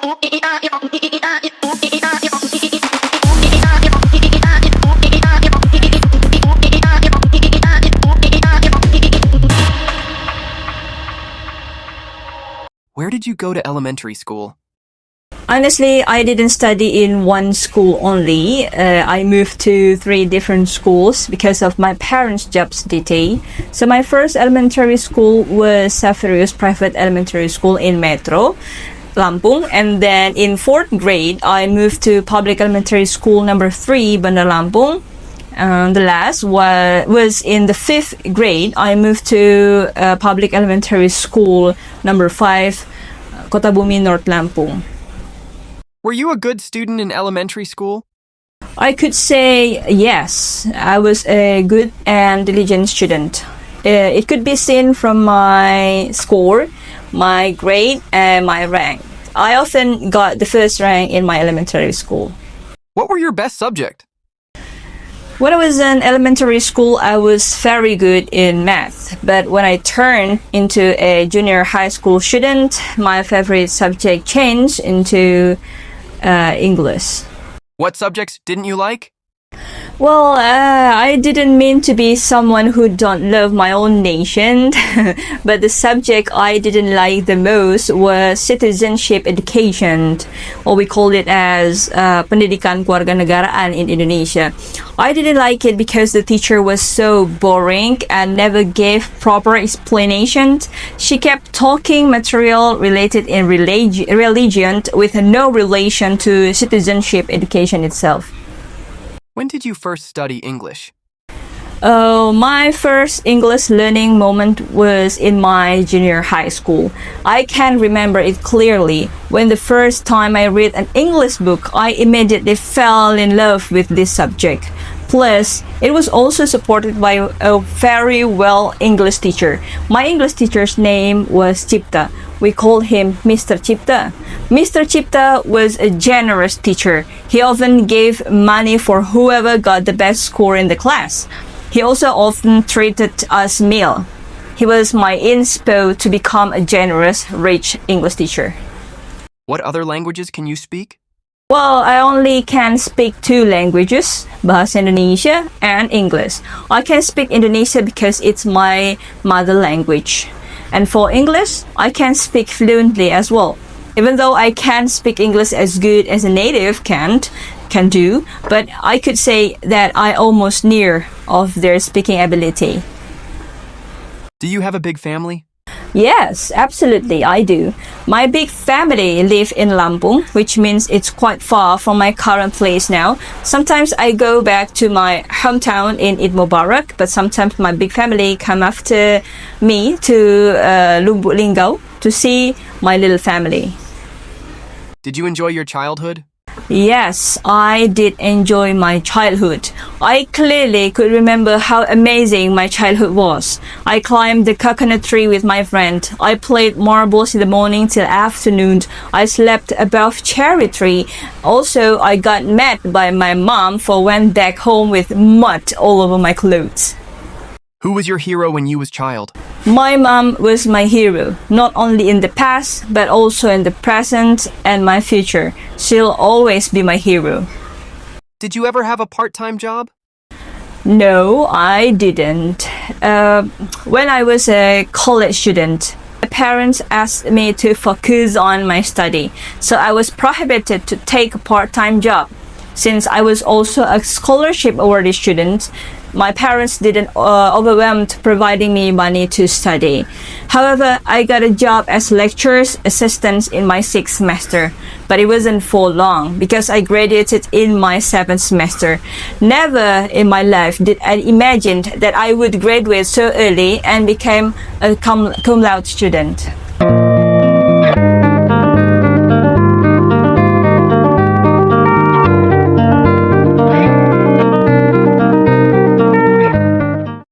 Where did you go to elementary school? Honestly, I didn't study in one school only. I moved to 3 different schools because of my parents' jobs duty. So my first elementary school was Safarius Private Elementary School in Metro, Lampung. And then in 4th grade, I moved to Public Elementary School number 3, Bandar Lampung. The last was in the 5th grade. I moved to Public Elementary School number 5, Kota Bumi, North Lampung. Were you a good student in elementary school? I could say yes. I was a good and diligent student. It could be seen from my score, my grade, and my rank. I often got the first rank in my elementary school. What were your best subject? When I was in elementary school, I was very good in math. But when I turned into a junior high school student, my favorite subject changed into English. What subjects didn't you like? Well, I didn't mean to be someone who don't love my own nation, but the subject I didn't like the most was citizenship education, or we call it as pendidikan kewarganegaraan in Indonesia. I didn't like it because the teacher was so boring and never gave proper explanations. She kept talking material related in religion with no relation to citizenship education itself. When did you first study English? Oh, my first English learning moment was in my junior high school. I can remember it clearly. When the first time I read an English book, I immediately fell in love with this subject. Plus, it was also supported by a very well English teacher. My English teacher's name was Cipta. We called him Mr. Cipta. Mr. Cipta was a generous teacher. He often gave money for whoever got the best score in the class. He also often treated us meal. He was my inspo to become a generous, rich English teacher. What other languages can you speak? Well, I only can speak 2 languages, Bahasa Indonesia and English. I can speak Indonesia because it's my mother language. And for English, I can speak fluently as well. Even though I can't speak English as good as a native can do, but I could say that I almost near of their speaking ability. Do you have a big family? Yes, absolutely, I do. My big family live in Lampung, which means it's quite far from my current place now. Sometimes I go back to my hometown in Eid Mubarak, but sometimes my big family come after me to Lumbuk Linggau to see my little family. Did you enjoy your childhood? Yes, I did enjoy my childhood. I clearly could remember how amazing my childhood was. I climbed the coconut tree with my friend. I played marbles in the morning till afternoon. I slept above cherry tree. Also, I got mad by my mom for went back home with mud all over my clothes. Who was your hero when you was child? My mom was my hero, not only in the past, but also in the present and my future. She'll always be my hero. Did you ever have a part-time job? No, I didn't. When I was a college student, my parents asked me to focus on my study, so I was prohibited to take a part-time job. Since I was also a scholarship-awarded student, my parents didn't overwhelmed providing me money to study. However, I got a job as lecturer's assistant in my 6th semester, but it wasn't for long because I graduated in my 7th semester. Never in my life did I imagine that I would graduate so early and become a cum laude student.